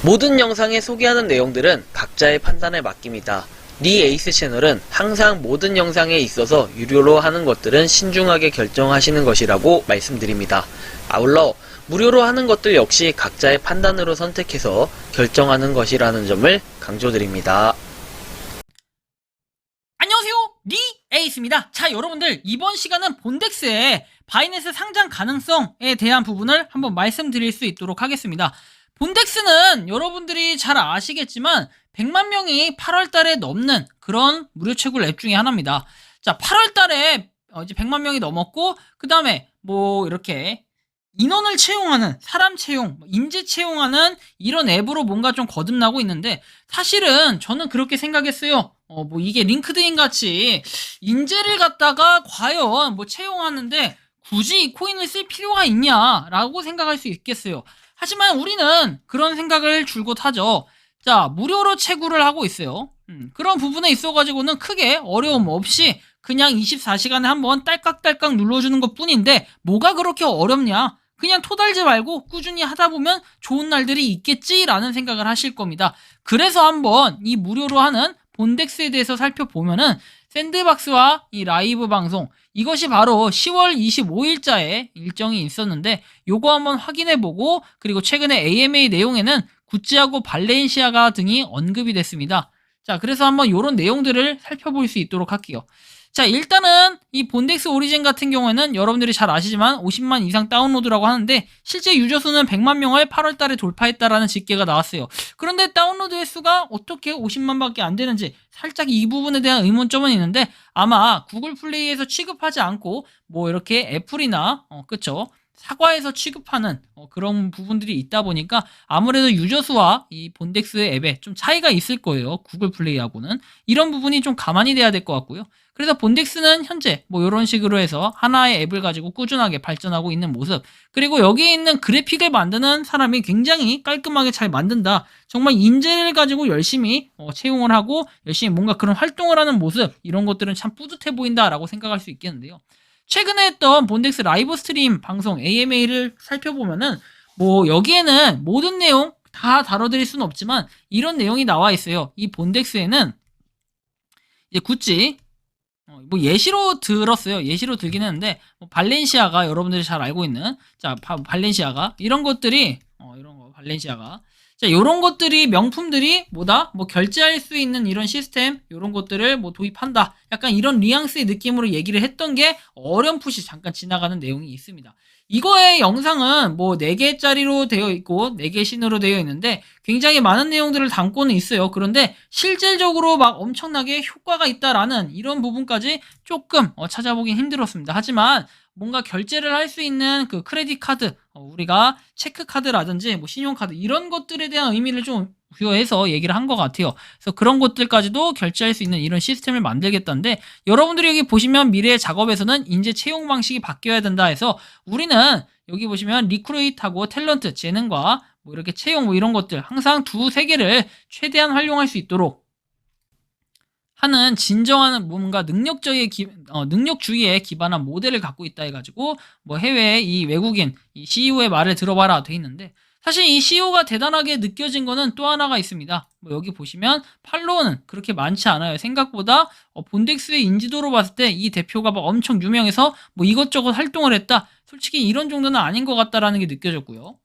모든 영상에 소개하는 내용들은 각자의 판단에 맡깁니다. 니 에이스 채널은 항상 모든 영상에 있어서 유료로 하는 것들은 신중하게 결정하시는 것이라고 말씀드립니다. 아울러 무료로 하는 것들 역시 각자의 판단으로 선택해서 결정하는 것이라는 점을 강조드립니다. 안녕하세요, 니 에이스입니다. 자, 여러분들, 이번 시간은 본덱스의 바이낸스 상장 가능성에 대한 부분을 한번 말씀드릴 수 있도록 하겠습니다. 본덱스는 여러분들이 잘 아시겠지만 100만 명이 8월 달에 넘는 그런 무료 채굴 앱 중에 하나입니다. 자, 8월 달에 이제 100만 명이 넘었고, 그 다음에 뭐 이렇게 인원을 채용하는, 사람 채용, 인재 채용하는 이런 앱으로 뭔가 좀 거듭나고 있는데, 사실은 저는 그렇게 생각했어요. 뭐 이게 링크드인 같이 인재를 갖다가 과연 뭐 채용하는데 굳이 이 코인을 쓸 필요가 있냐라고 생각할 수 있겠어요. 하지만 우리는 그런 생각을 줄곧 하죠. 자, 무료로 채굴을 하고 있어요. 그런 부분에 있어가지고는 크게 어려움 없이 그냥 24시간에 한번 딸깍딸깍 눌러주는 것 뿐인데 뭐가 그렇게 어렵냐? 그냥 토달지 말고 꾸준히 하다 보면 좋은 날들이 있겠지라는 생각을 하실 겁니다. 그래서 한번 이 무료로 하는 본덱스에 대해서 살펴보면은 샌드박스와 이 라이브 방송, 이것이 바로 10월 25일자에 일정이 있었는데 요거 한번 확인해보고, 그리고 최근에 AMA 내용에는 구찌하고 발렌시아가 등이 언급이 됐습니다. 자, 그래서 한번 요런 내용들을 살펴볼 수 있도록 할게요. 자, 일단은 이 본덱스 오리진 같은 경우에는 여러분들이 잘 아시지만 50만 이상 다운로드라고 하는데 실제 유저 수는 100만 명을 8월 달에 돌파했다라는 집계가 나왔어요. 그런데 다운로드 횟수가 어떻게 50만 밖에 안 되는지 살짝 이 부분에 대한 의문점은 있는데, 아마 구글 플레이에서 취급하지 않고 뭐 이렇게 애플이나 그쵸, 사과에서 취급하는 그런 부분들이 있다 보니까 아무래도 유저 수와 이 본덱스 앱에 좀 차이가 있을 거예요. 구글 플레이하고는. 이런 부분이 좀 가만히 돼야 될 것 같고요. 그래서 본덱스는 현재 뭐 이런 식으로 해서 하나의 앱을 가지고 꾸준하게 발전하고 있는 모습, 그리고 여기에 있는 그래픽을 만드는 사람이 굉장히 깔끔하게 잘 만든다, 정말 인재를 가지고 열심히 채용을 하고 열심히 뭔가 그런 활동을 하는 모습, 이런 것들은 참 뿌듯해 보인다라고 생각할 수 있겠는데요. 최근에 했던 본덱스 라이브 스트림 방송 AMA를 살펴보면은 뭐 여기에는 모든 내용 다 다뤄드릴 수는 없지만 이런 내용이 나와 있어요. 이 본덱스에는 이제 구찌 뭐 예시로 들었어요. 예시로 들긴 했는데 뭐 발렌시아가 여러분들이 잘 알고 있는, 자, 발렌시아가 이런 것들이 이런 거 발렌시아가, 자, 요런 것들이 명품들이 뭐다? 뭐 결제할 수 있는 이런 시스템, 요런 것들을 뭐 도입한다. 약간 이런 뉘앙스의 느낌으로 얘기를 했던 게 어렴풋이 잠깐 지나가는 내용이 있습니다. 이거의 영상은 뭐 4개짜리로 되어 있고 4개 신으로 되어 있는데 굉장히 많은 내용들을 담고는 있어요. 그런데 실질적으로 막 엄청나게 효과가 있다라는 이런 부분까지 조금 찾아보긴 힘들었습니다. 하지만 뭔가 결제를 할 수 있는 그 크레딧 카드, 우리가 체크 카드라든지 뭐 신용카드, 이런 것들에 대한 의미를 좀 부여해서 얘기를 한 것 같아요. 그래서 그런 것들까지도 결제할 수 있는 이런 시스템을 만들겠다는데, 여러분들이 여기 보시면 미래의 작업에서는 인재 채용 방식이 바뀌어야 된다 해서 우리는 여기 보시면 리크루이트하고 탤런트, 재능과 뭐 이렇게 채용 뭐 이런 것들 항상 2-3개를 최대한 활용할 수 있도록 하는 진정한 뭔가 능력주의에 기반한 모델을 갖고 있다 해가지고 뭐 해외의 이 외국인 이 CEO의 말을 들어봐라 돼 있는데, 사실 이 CEO가 대단하게 느껴진 거는 또 하나가 있습니다. 뭐 여기 보시면 팔로워는 그렇게 많지 않아요. 생각보다 본덱스의 인지도로 봤을 때 이 대표가 막 엄청 유명해서 뭐 이것저것 활동을 했다, 솔직히 이런 정도는 아닌 것 같다라는 게 느껴졌고요.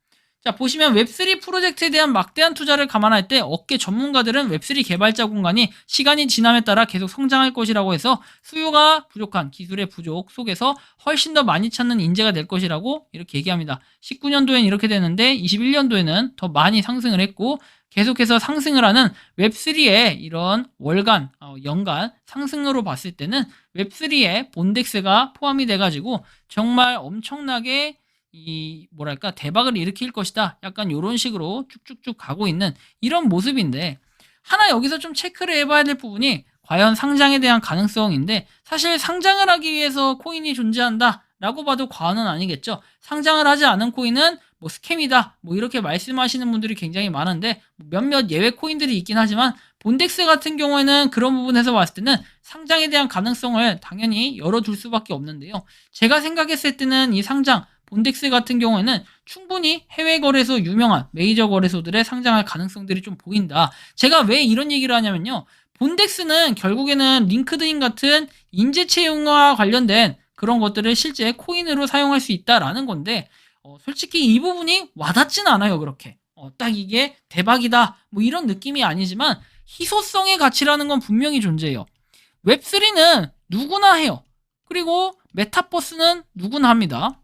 자, 보시면 웹3 프로젝트에 대한 막대한 투자를 감안할 때 업계 전문가들은 웹3 개발자 공간이 시간이 지남에 따라 계속 성장할 것이라고 해서 수요가 부족한 기술의 부족 속에서 훨씬 더 많이 찾는 인재가 될 것이라고 이렇게 얘기합니다. 19년도에는 이렇게 되는데 21년도에는 더 많이 상승을 했고, 계속해서 상승을 하는 웹3의 이런 월간, 연간 상승으로 봤을 때는 웹3에 본덱스가 포함이 돼가지고 정말 엄청나게 이 뭐랄까 대박을 일으킬 것이다, 약간 이런 식으로 쭉쭉쭉 가고 있는 이런 모습인데, 하나 여기서 좀 체크를 해봐야 될 부분이 과연 상장에 대한 가능성인데, 사실 상장을 하기 위해서 코인이 존재한다 라고 봐도 과언은 아니겠죠. 상장을 하지 않은 코인은 뭐 스캠이다 뭐 이렇게 말씀하시는 분들이 굉장히 많은데, 몇몇 예외 코인들이 있긴 하지만 본덱스 같은 경우에는 그런 부분에서 봤을 때는 상장에 대한 가능성을 당연히 열어둘 수밖에 없는데요. 제가 생각했을 때는 이 상장 본덱스 같은 경우에는 충분히 해외 거래소 유명한 메이저 거래소들에 상장할 가능성들이 좀 보인다. 제가 왜 이런 얘기를 하냐면요. 본덱스는 결국에는 링크드인 같은 인재 채용과 관련된 그런 것들을 실제 코인으로 사용할 수 있다라는 건데 솔직히 이 부분이 와닿진 않아요. 그렇게 딱 이게 대박이다 뭐 이런 느낌이 아니지만 희소성의 가치라는 건 분명히 존재해요. 웹3는 누구나 해요. 그리고 메타버스는 누구나 합니다.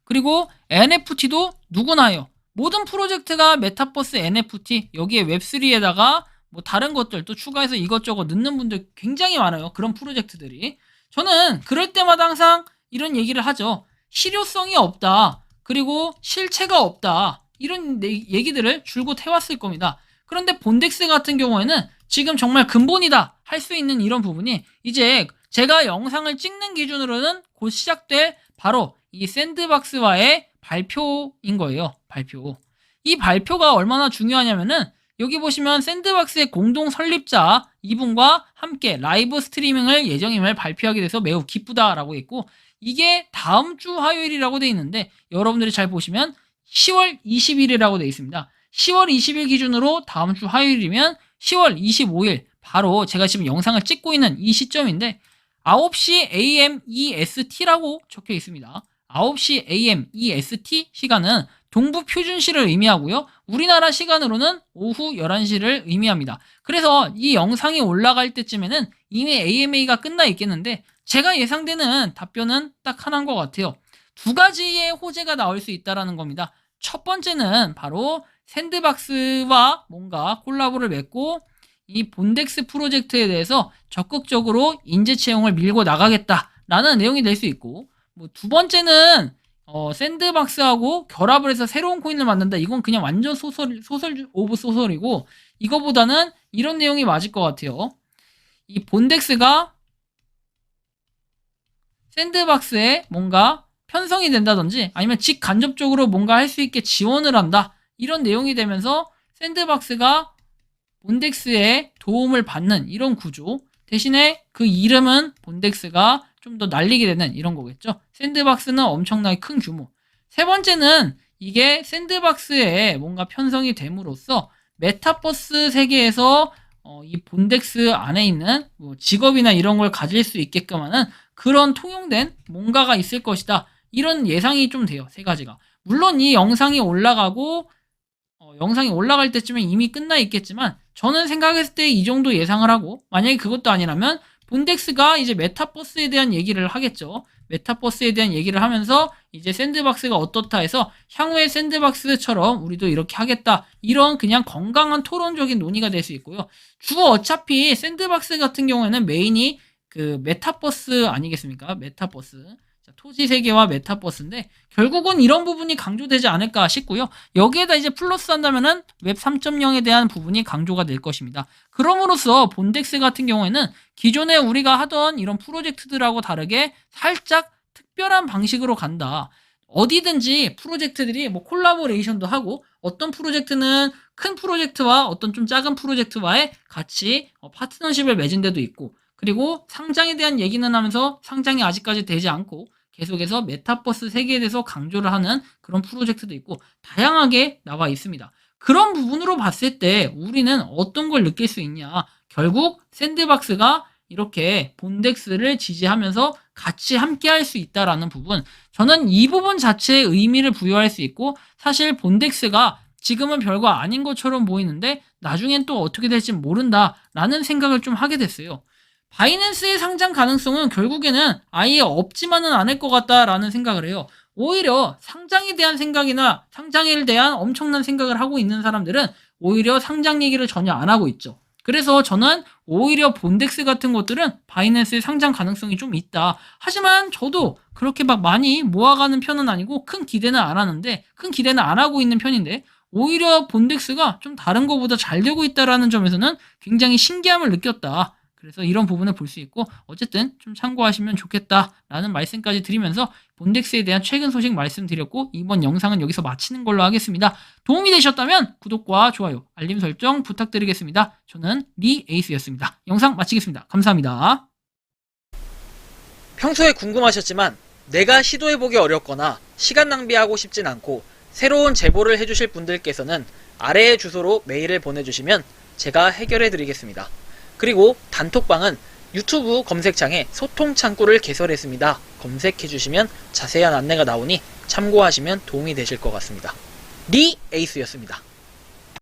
그리고 NFT도 누구나 해요. 모든 프로젝트가 메타버스 NFT 여기에 웹3에다가 뭐 다른 것들 또 추가해서 이것저것 넣는 분들 굉장히 많아요. 그런 프로젝트들이. 저는 그럴 때마다 항상 이런 얘기를 하죠. 실효성이 없다. 그리고 실체가 없다. 이런 얘기들을 줄곧 해왔을 겁니다. 그런데 본덱스 같은 경우에는 지금 정말 근본이다 할 수 있는 이런 부분이 이제 제가 영상을 찍는 기준으로는 곧 시작될 바로 이 샌드박스와의 발표인 거예요. 발표. 이 발표가 얼마나 중요하냐면은 여기 보시면 샌드박스의 공동 설립자 이분과 함께 라이브 스트리밍을 예정임을 발표하게 돼서 매우 기쁘다라고 했고 이게 다음 주 화요일이라고 돼 있는데 여러분들이 잘 보시면 10월 20일이라고 돼 있습니다. 10월 20일 기준으로 다음 주 화요일이면 10월 25일 바로 제가 지금 영상을 찍고 있는 이 시점인데 9시 AM EST라고 적혀 있습니다. 9시 AM EST 시간은 동부 표준시를 의미하고요. 우리나라 시간으로는 오후 11시를 의미합니다. 그래서 이 영상이 올라갈 때쯤에는 이미 AMA가 끝나 있겠는데 제가 예상되는 답변은 딱 하나인 것 같아요. 두 가지의 호재가 나올 수 있다는 겁니다. 첫 번째는 바로 샌드박스와 뭔가 콜라보를 맺고 이 본덱스 프로젝트에 대해서 적극적으로 인재 채용을 밀고 나가겠다라는 내용이 될 수 있고 뭐 두 번째는 샌드박스하고 결합을 해서 새로운 코인을 만든다. 이건 그냥 완전 소설 오브 소설이고 이거보다는 이런 내용이 맞을 것 같아요. 이 본덱스가 샌드박스에 뭔가 편성이 된다든지 아니면 직간접적으로 뭔가 할 수 있게 지원을 한다. 이런 내용이 되면서 샌드박스가 본덱스의 도움을 받는 이런 구조 대신에 그 이름은 본덱스가 좀 더 날리게 되는 이런 거겠죠. 샌드박스는 엄청나게 큰 규모. 세 번째는 이게 샌드박스에 뭔가 편성이 됨으로써 메타버스 세계에서 이 본덱스 안에 있는 뭐 직업이나 이런 걸 가질 수 있게끔 하는 그런 통용된 뭔가가 있을 것이다. 이런 예상이 좀 돼요. 세 가지가. 물론 이 영상이 올라가고 영상이 올라갈 때쯤에 이미 끝나 있겠지만 저는 생각했을 때 이 정도 예상을 하고 만약에 그것도 아니라면 본덱스가 이제 메타버스에 대한 얘기를 하겠죠. 메타버스에 대한 얘기를 하면서 이제 샌드박스가 어떻다 해서 향후에 샌드박스처럼 우리도 이렇게 하겠다. 이런 그냥 건강한 토론적인 논의가 될 수 있고요. 주로 어차피 샌드박스 같은 경우에는 메인이 그 메타버스 아니겠습니까? 메타버스. 토지 세계와 메타버스인데 결국은 이런 부분이 강조되지 않을까 싶고요. 여기에다 이제 플러스 한다면은 웹 3.0에 대한 부분이 강조가 될 것입니다. 그럼으로써 본덱스 같은 경우에는 기존에 우리가 하던 이런 프로젝트들하고 다르게 살짝 특별한 방식으로 간다. 어디든지 프로젝트들이 뭐 콜라보레이션도 하고 어떤 프로젝트는 큰 프로젝트와 어떤 좀 작은 프로젝트와의 같이 파트너십을 맺은 데도 있고 그리고 상장에 대한 얘기는 하면서 상장이 아직까지 되지 않고 계속해서 메타버스 세계에 대해서 강조를 하는 그런 프로젝트도 있고 다양하게 나와 있습니다. 그런 부분으로 봤을 때 우리는 어떤 걸 느낄 수 있냐. 결국 샌드박스가 이렇게 본덱스를 지지하면서 같이 함께 할 수 있다라는 부분. 저는 이 부분 자체에 의미를 부여할 수 있고 사실 본덱스가 지금은 별거 아닌 것처럼 보이는데 나중엔 또 어떻게 될지 모른다라는 생각을 좀 하게 됐어요. 바이낸스의 상장 가능성은 결국에는 아예 없지만은 않을 것 같다라는 생각을 해요. 오히려 상장에 대한 생각이나 상장에 대한 엄청난 생각을 하고 있는 사람들은 오히려 상장 얘기를 전혀 안 하고 있죠. 그래서 저는 오히려 본덱스 같은 것들은 바이낸스의 상장 가능성이 좀 있다. 하지만 저도 그렇게 막 많이 모아가는 편은 아니고 큰 기대는 안 하는데 큰 기대는 안 하고 있는 편인데 오히려 본덱스가 좀 다른 것보다 잘 되고 있다라는 점에서는 굉장히 신기함을 느꼈다. 그래서 이런 부분을 볼 수 있고 어쨌든 좀 참고하시면 좋겠다라는 말씀까지 드리면서 본덱스에 대한 최근 소식 말씀드렸고 이번 영상은 여기서 마치는 걸로 하겠습니다. 도움이 되셨다면 구독과 좋아요, 알림 설정 부탁드리겠습니다. 저는 리에이스였습니다. 영상 마치겠습니다. 감사합니다. 평소에 궁금하셨지만 내가 시도해보기 어렵거나 시간 낭비하고 싶진 않고 새로운 제보를 해주실 분들께서는 아래의 주소로 메일을 보내주시면 제가 해결해드리겠습니다. 그리고 단톡방은 유튜브 검색창에 소통 창구를 개설했습니다. 검색해주시면 자세한 안내가 나오니 참고하시면 도움이 되실 것 같습니다. 리 에이스였습니다.